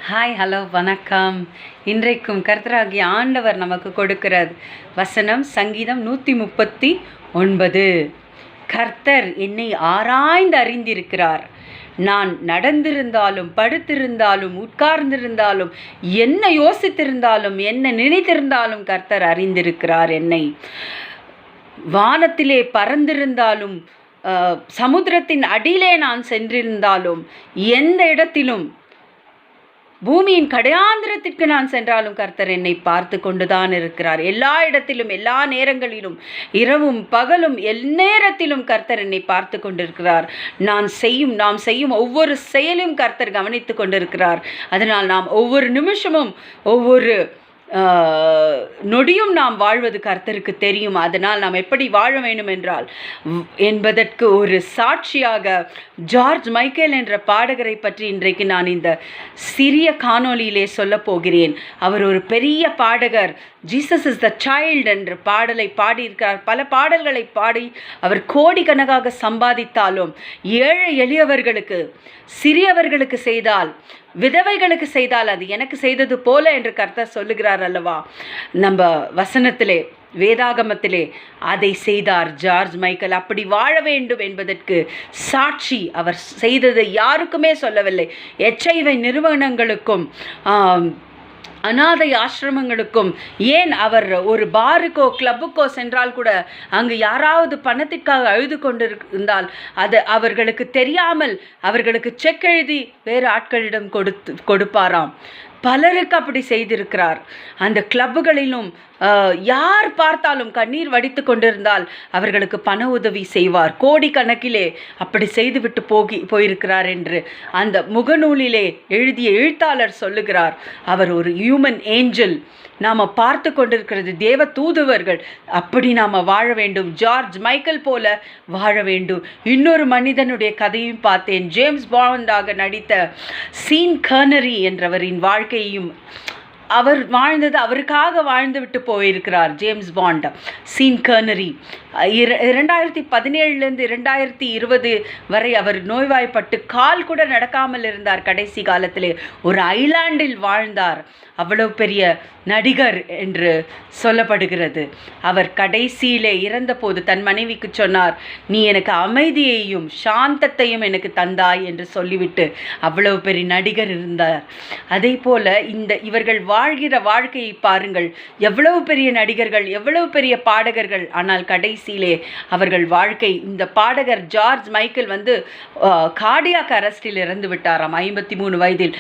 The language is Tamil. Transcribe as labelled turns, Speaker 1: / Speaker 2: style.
Speaker 1: ஹாய், ஹலோ, வணக்கம். இன்றைக்கும் கர்த்தராகிய ஆண்டவர் நமக்கு கொடுக்கிற வசனம் சங்கீதம் 139. கர்த்தர் என்னை ஆராய்ந்து அறிந்திருக்கிறார். நான் நடந்திருந்தாலும், படுத்திருந்தாலும், உட்கார்ந்திருந்தாலும், என்ன யோசித்திருந்தாலும், என்ன நினைத்திருந்தாலும் கர்த்தர் அறிந்திருக்கிறார் என்னை. வானத்திலே பறந்திருந்தாலும், சமுத்திரத்தின் அடியிலே நான் சென்றிருந்தாலும், எந்த இடத்திலும் பூமியின் கடையாந்திரத்திற்கு நான் சென்றாலும் கர்த்தர் என்னை பார்த்து கொண்டுதான் இருக்கிறார். எல்லா இடத்திலும், எல்லா நேரங்களிலும், இரவும் பகலும், எந்நேரத்திலும் கர்த்தர் என்னை பார்த்து கொண்டிருக்கிறார். நாம் செய்யும் ஒவ்வொரு செயலும் கர்த்தர் கவனித்து கொண்டிருக்கிறார். அதனால் நாம் ஒவ்வொரு நிமிஷமும், ஒவ்வொரு நொடியும் நாம் வாழ்வது கர்த்தருக்கு தெரியும். அதனால் நாம் எப்படி வாழ வேண்டும் என்பதற்கு ஒரு சாட்சியாக ஜார்ஜ் மைக்கேல் என்ற பாடகரை பற்றி இன்றைக்கு நான் இந்த சிறிய காணொளியிலே சொல்ல போகிறேன். அவர் ஒரு பெரிய பாடகர். ஜீசஸ் இஸ் த சைல்டு என்ற பாடலை பாடியிருக்கிறார். பல பாடல்களை பாடி அவர் கோடிக்கணக்காக சம்பாதித்தாலும் ஏழை எளியவர்களுக்கு, சிறியவர்களுக்கு செய்தால், விதவைகளுக்கு செய்தால் அது எனக்கு செய்தது போல என்று கர்த்தர் சொல்லுகிறார் அல்லவா? நம்ம வசனத்திலே, வேதாகமத்திலே அதை செய்தார் ஜார்ஜ் மைக்கேல். அப்படி வாழ வேண்டும் என்பதற்கு சாட்சி. அவர் செய்ததை யாருக்குமே சொல்லவில்லை. HIV நிறுவனங்களுக்கும், அநாதை ஆசிரமங்களுக்கும், ஏன் அவர் ஒரு பாருக்கோ கிளப்புக்கோ சென்றால் கூட அங்கு யாராவது பணத்திற்காக அழுது கொண்டிருந்தால் அது அவர்களுக்கு தெரியாமல் அவர்களுக்கு செக் எழுதி வேறு ஆட்களிடம் கொடுப்பாராம். பலருக்கு அப்படி செய்திருக்கிறார். அந்த கிளப்புகளிலும் யார் பார்த்தாலும் கண்ணீர் வடித்து கொண்டிருந்தால் அவர்களுக்கு பண உதவி செய்வார். கோடிக்கணக்கிலே அப்படி செய்துவிட்டு போயிருக்கிறார் என்று அந்த முகநூலிலே எழுதிய எழுத்தாளர் சொல்லுகிறார். அவர் ஒரு ஹியூமன் ஏஞ்சல். நாம் பார்த்து கொண்டிருக்கிறது தேவ தூதுவர்கள். அப்படி நாம் வாழ வேண்டும். ஜார்ஜ் மைக்கேல் போல வாழ வேண்டும். இன்னொரு மனிதனுடைய கதையும் பார்த்தேன். ஜேம்ஸ் பாண்டாக நடித்த சீன் கர்னரி என்றவரின் வாழ்க்கையும், அவர் வாழ்ந்தது, அவருக்காக வாழ்ந்து விட்டு போயிருக்கிறார் ஜேம்ஸ் பாண்ட். சீன் கர்னரி 2017 2020 வரை அவர் நோய்வாய்ப்பட்டு கால் கூட நடக்காமல் இருந்தார். கடைசி காலத்திலே ஒரு ஐலாண்டில் வாழ்ந்தார். அவ்வளவு பெரிய நடிகர் என்று சொல்லப்படுகிறது. அவர் கடைசியிலே இறந்தபோது தன் மனைவிக்கு சொன்னார், நீ எனக்கு அமைதியையும் சாந்தத்தையும் எனக்கு தந்தாய் என்று சொல்லிவிட்டு அவ்வளவு பெரிய நடிகர் இருந்தார். அதே போல இவர்கள் வாழ்கிற வாழ்க்கையை பாருங்கள். எவ்வளவு பெரிய நடிகர்கள், எவ்வளவு பெரிய பாடகர்கள். ஆனால் கடைசியிலே அவர்கள் வாழ்க்கை, இந்த பாடகர் ஜார்ஜ் மைக்கேல் கார்டியாக் அரெஸ்டில் இறந்து விட்டாராம் 53 வயதில்.